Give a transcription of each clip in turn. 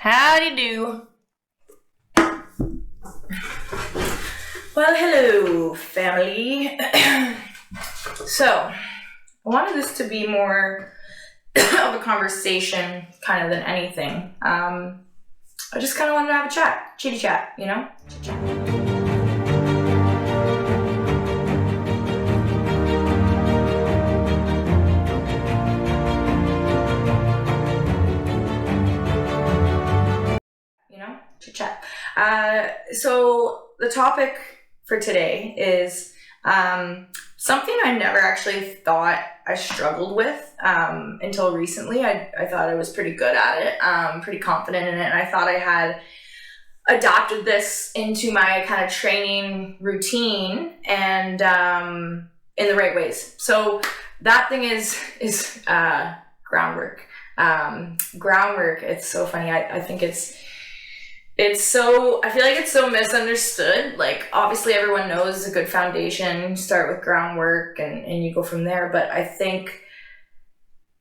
Howdy do. Well, hello, family. So, I wanted this to be more of a conversation kind of than anything. I just kind of wanted to have a chat, chitty chat, you know? Chit chat. So the topic for today is something I never actually thought I struggled with until recently. I thought I was pretty good at it, pretty confident in it, and I thought I had adopted this into my kind of training routine and in the right ways. So that thing is groundwork. Groundwork, it's so funny. I think I feel like it's so misunderstood. Like, obviously everyone knows a good foundation, start with groundwork and you go from there. But I think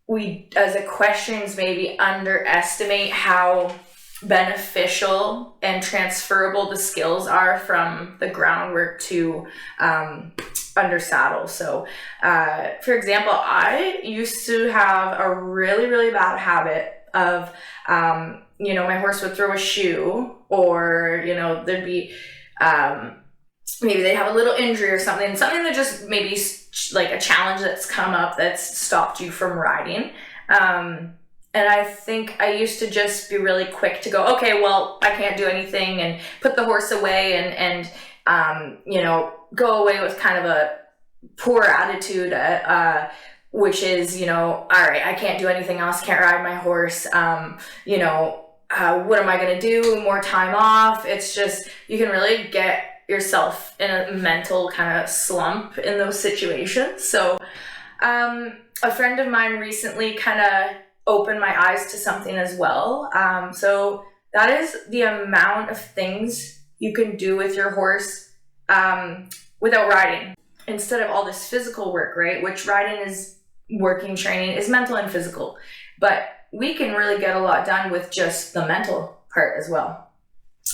we, as equestrians, maybe underestimate how beneficial and transferable the skills are from the groundwork to under saddle. So, for example, I used to have a really, really bad habit of, my horse would throw a shoe, or, there'd be, maybe they have a little injury or something that just maybe like a challenge that's come up that's stopped you from riding. And I think I used to just be really quick to go, okay, well, I can't do anything, and put the horse away and go away with kind of a poor attitude, which is, all right, I can't do anything else, can't ride my horse, what am I going to do? More time off. It's just, you can really get yourself in a mental kind of slump in those situations. So a friend of mine recently kind of opened my eyes to something as well. So that is the amount of things you can do with your horse without riding. Instead of all this physical work, right? Which riding is working, training is mental and physical. But we can really get a lot done with just the mental part as well.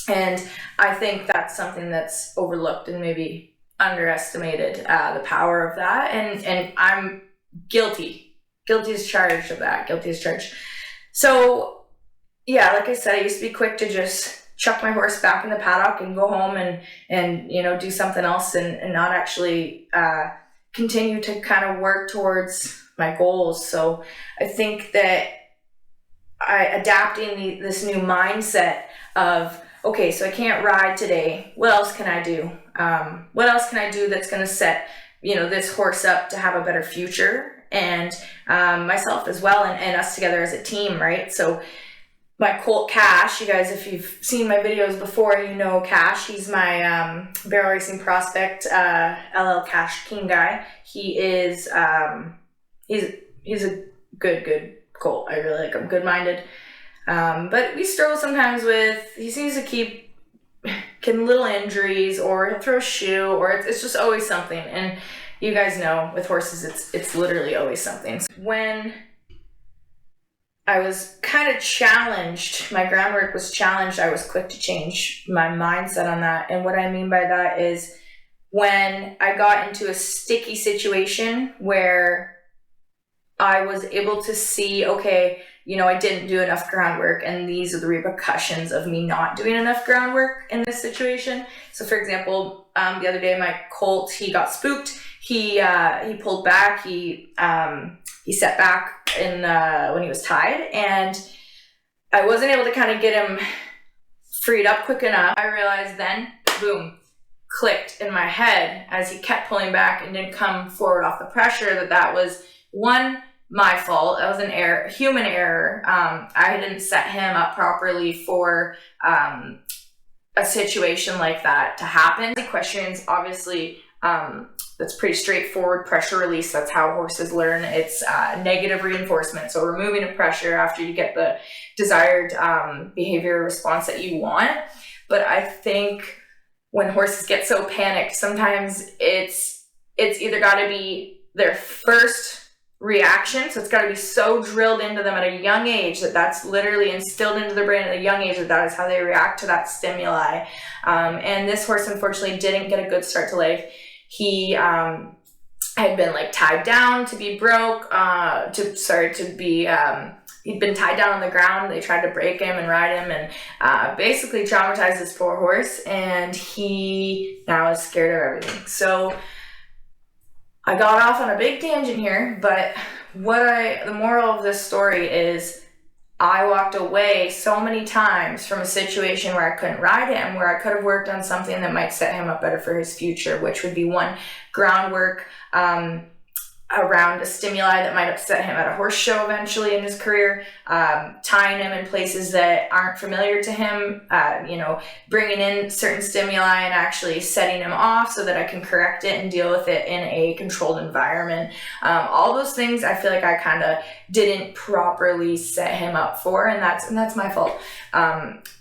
And I think that's something that's overlooked and maybe underestimated, the power of that. And I'm guilty as charged of that, guilty as charged. So yeah, like I said, I used to be quick to just chuck my horse back in the paddock and go home and do something else and not actually continue to kind of work towards my goals. So I think that adapting this new mindset of, okay, so I can't ride today. What else can I do? What else can I do that's going to set, this horse up to have a better future, and myself as well, and us together as a team, right? So my colt Cash, you guys, if you've seen my videos before, Cash. He's my barrel racing prospect, LL Cash King guy. He is he's a good colt. I really like him, good-minded. But we struggle sometimes with, he seems to keep getting little injuries, or he'll throw a shoe, or it's just always something. And you guys know with horses, it's literally always something. When I was kind of challenged, my groundwork was challenged, I was quick to change my mindset on that. And what I mean by that is, when I got into a sticky situation where I was able to see, okay, I didn't do enough groundwork, and these are the repercussions of me not doing enough groundwork in this situation. So for example, the other day, my colt, he got spooked. He pulled back. He set back when he was tied, and I wasn't able to kind of get him freed up quick enough. I realized then, boom, clicked in my head as he kept pulling back and didn't come forward off the pressure, that was one, my fault. That was an error, human error. I didn't set him up properly for a situation like that to happen. Equestrians, obviously, that's pretty straightforward. Pressure release, that's how horses learn. It's negative reinforcement, so removing the pressure after you get the desired behavior response that you want. But I think when horses get so panicked, sometimes it's either got to be their first reaction. So it's got to be so drilled into them at a young age that that's literally instilled into their brain at a young age that is how they react to that stimuli. And this horse unfortunately didn't get a good start to life. He had been like tied down to be he'd been tied down on the ground. They tried to break him and ride him and basically traumatized this poor horse, and he now is scared of everything. So I got off on a big tangent here, but the moral of this story is I walked away so many times from a situation where I couldn't ride him, where I could have worked on something that might set him up better for his future, which would be one, groundwork around a stimuli that might upset him at a horse show eventually in his career, tying him in places that aren't familiar to him, bringing in certain stimuli and actually setting him off so that I can correct it and deal with it in a controlled environment. All those things I feel like I kind of didn't properly set him up for, and that's my fault.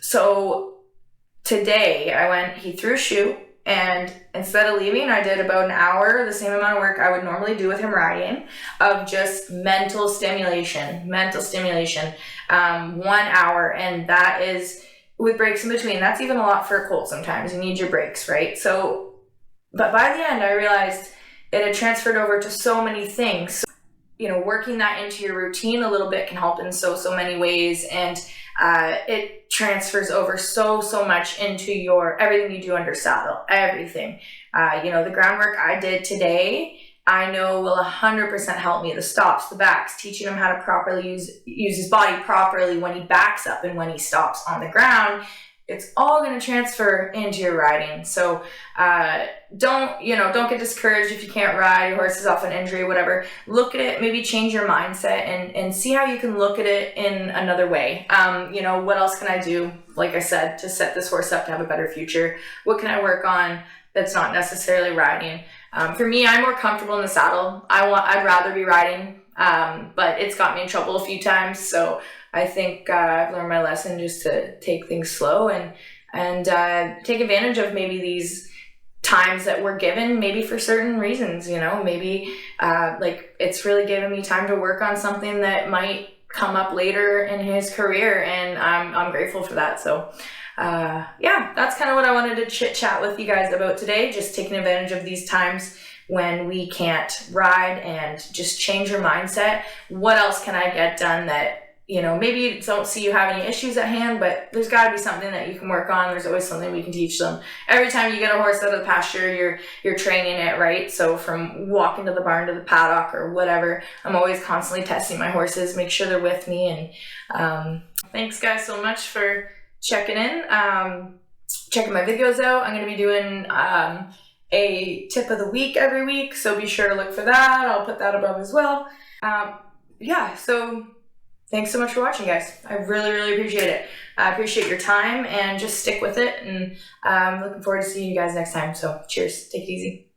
So today he threw a shoe, and instead of leaving, I did about an hour, the same amount of work I would normally do with him riding, of just mental stimulation, 1 hour. And that is with breaks in between. That's even a lot for a colt sometimes. You need your breaks, right? So, but by the end, I realized it had transferred over to so many things. So, working that into your routine a little bit can help in so many ways. And it transfers over so much into everything you do under saddle, everything. The groundwork I did today, I know will 100% help me. The stops, the backs, teaching him how to properly use his body properly when he backs up and when he stops on the ground. It's all going to transfer into your riding. So don't get discouraged if you can't ride, your horse is off an injury, whatever. Look at it, maybe change your mindset and see how you can look at it in another way. What else can I do, like I said, to set this horse up to have a better future? What can I work on that's not necessarily riding? For me, I'm more comfortable in the saddle. I'd rather be riding, but it's got me in trouble a few times. So I think I've learned my lesson just to take things slow and take advantage of maybe these times that we're given, maybe for certain reasons, maybe it's really given me time to work on something that might come up later in his career, and I'm grateful for that. So that's kind of what I wanted to chit chat with you guys about today, just taking advantage of these times when we can't ride and just change your mindset. What else can I get done that maybe you don't see you have any issues at hand, but there's got to be something that you can work on. There's always something we can teach them. Every time you get a horse out of the pasture, you're training it, right? So from walking to the barn to the paddock or whatever, I'm always constantly testing my horses, make sure they're with me. And thanks guys so much for checking in, checking my videos out. I'm going to be doing a tip of the week every week, so be sure to look for that. I'll put that above as well. So thanks so much for watching, guys. I really appreciate it. I appreciate your time, and just stick with it. And I'm looking forward to seeing you guys next time. So cheers. Take it easy.